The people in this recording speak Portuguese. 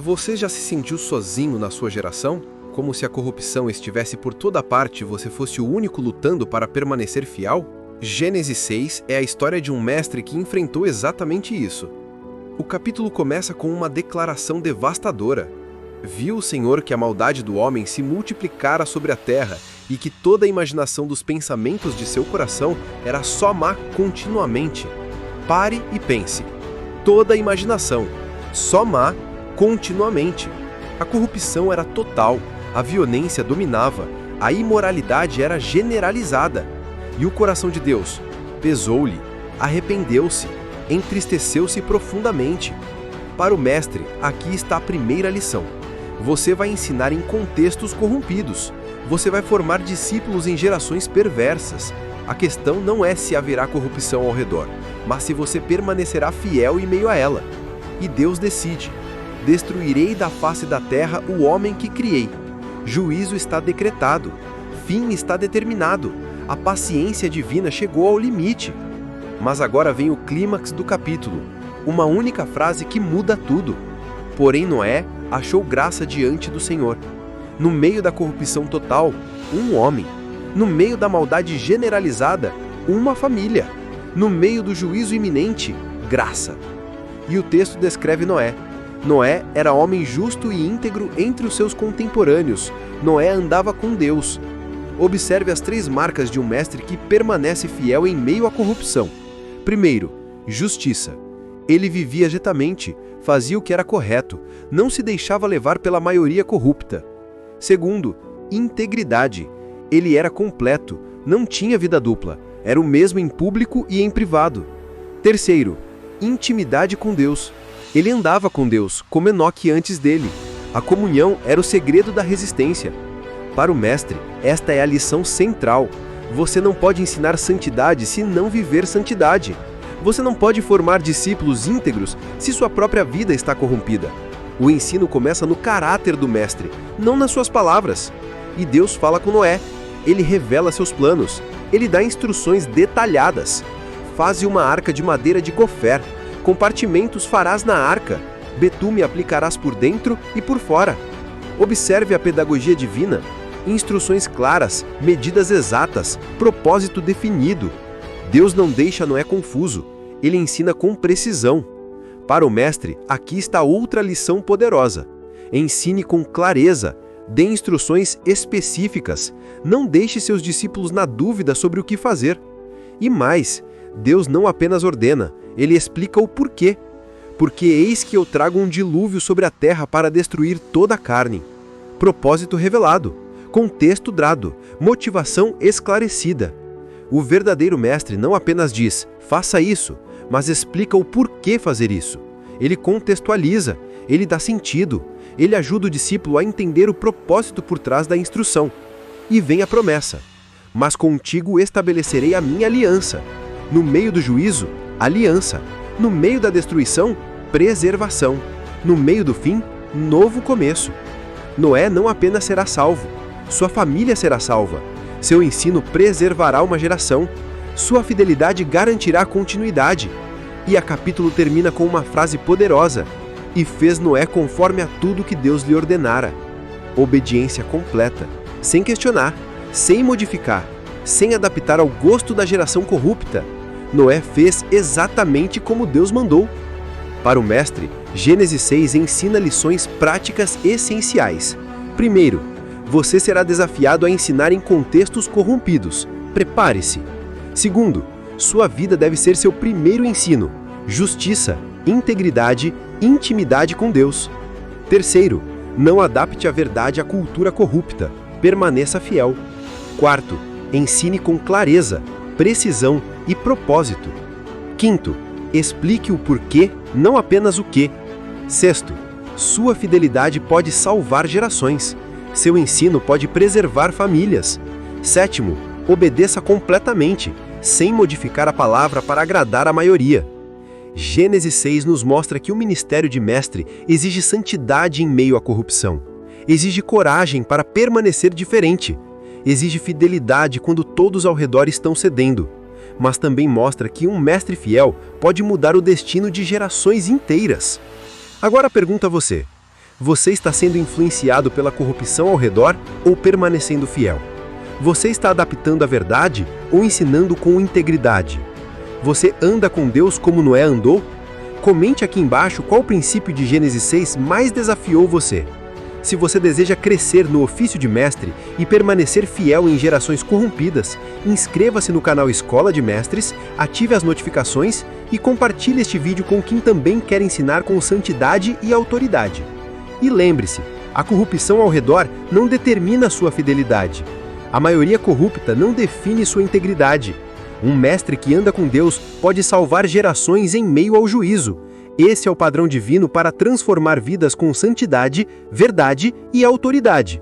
Você já se sentiu sozinho na sua geração? Como se a corrupção estivesse por toda parte e você fosse o único lutando para permanecer fiel? Gênesis 6 é a história de um mestre que enfrentou exatamente isso. O capítulo começa com uma declaração devastadora. Viu o Senhor que a maldade do homem se multiplicara sobre a terra e que toda a imaginação dos pensamentos de seu coração era só má continuamente. Pare e pense. Toda a imaginação, só má continuamente. A corrupção era total, a violência dominava, a imoralidade era generalizada. E o coração de Deus pesou-lhe, arrependeu-se, entristeceu-se profundamente. Para o mestre, aqui está a primeira lição. Você vai ensinar em contextos corrompidos. Você vai formar discípulos em gerações perversas. A questão não é se haverá corrupção ao redor, mas se você permanecerá fiel em meio a ela. E Deus decide: destruirei da face da terra o homem que criei. Juízo está decretado. Fim está determinado. A paciência divina chegou ao limite. Mas agora vem o clímax do capítulo. Uma única frase que muda tudo. Porém Noé achou graça diante do Senhor. No meio da corrupção total, um homem. No meio da maldade generalizada, uma família. No meio do juízo iminente, graça. E o texto descreve Noé. Noé era homem justo e íntegro entre os seus contemporâneos. Noé andava com Deus. Observe as 3 marcas de um mestre que permanece fiel em meio à corrupção. Primeiro, justiça. Ele vivia retamente, fazia o que era correto, não se deixava levar pela maioria corrupta. Segundo, integridade. Ele era completo, não tinha vida dupla, era o mesmo em público e em privado. Terceiro, intimidade com Deus. Ele andava com Deus, como Enoque antes dele. A comunhão era o segredo da resistência. Para o mestre, esta é a lição central. Você não pode ensinar santidade se não viver santidade. Você não pode formar discípulos íntegros se sua própria vida está corrompida. O ensino começa no caráter do mestre, não nas suas palavras. E Deus fala com Noé. Ele revela seus planos. Ele dá instruções detalhadas. Faze uma arca de madeira de gofer. Compartimentos farás na arca. Betume aplicarás por dentro e por fora. Observe a pedagogia divina. Instruções claras, medidas exatas, propósito definido. Deus não deixa Noé confuso. Ele ensina com precisão. Para o mestre, aqui está outra lição poderosa. Ensine com clareza. Dê instruções específicas. Não deixe seus discípulos na dúvida sobre o que fazer. E mais, Deus não apenas ordena, Ele explica o porquê. Porque eis que eu trago um dilúvio sobre a terra para destruir toda a carne. Propósito revelado. Contexto dado. Motivação esclarecida. O verdadeiro mestre não apenas diz, faça isso, mas explica o porquê fazer isso. Ele contextualiza, ele dá sentido, ele ajuda o discípulo a entender o propósito por trás da instrução. E vem a promessa: mas contigo estabelecerei a minha aliança. No meio do juízo, aliança. No meio da destruição, preservação. No meio do fim, novo começo. Noé não apenas será salvo, sua família será salva. Seu ensino preservará uma geração. Sua fidelidade garantirá a continuidade. E a capítulo termina com uma frase poderosa: e fez Noé conforme a tudo que Deus lhe ordenara. Obediência completa, sem questionar, sem modificar, sem adaptar ao gosto da geração corrupta. Noé fez exatamente como Deus mandou. Para o mestre, Gênesis 6 ensina lições práticas essenciais. Primeiro, você será desafiado a ensinar em contextos corrompidos. Prepare-se. Segundo, sua vida deve ser seu primeiro ensino. Justiça, integridade, intimidade com Deus. Terceiro, não adapte a verdade à cultura corrupta. Permaneça fiel. Quarto, ensine com clareza, precisão e propósito. Quinto, explique o porquê, não apenas o quê. Sexto, sua fidelidade pode salvar gerações. Seu ensino pode preservar famílias. Sétimo, obedeça completamente, sem modificar a palavra para agradar a maioria. Gênesis 6 nos mostra que o ministério de mestre exige santidade em meio à corrupção. Exige coragem para permanecer diferente. Exige fidelidade quando todos ao redor estão cedendo. Mas também mostra que um mestre fiel pode mudar o destino de gerações inteiras. Agora pergunto a você: Você está sendo influenciado pela corrupção ao redor ou permanecendo fiel? Você está adaptando a verdade ou ensinando com integridade? Você anda com Deus como Noé andou? Comente aqui embaixo qual princípio de Gênesis 6 mais desafiou você. Se você deseja crescer no ofício de mestre e permanecer fiel em gerações corrompidas, inscreva-se no canal Escola de Mestres, ative as notificações e compartilhe este vídeo com quem também quer ensinar com santidade e autoridade. E lembre-se, a corrupção ao redor não determina sua fidelidade. A maioria corrupta não define sua integridade. Um mestre que anda com Deus pode salvar gerações em meio ao juízo. Esse é o padrão divino para transformar vidas com santidade, verdade e autoridade.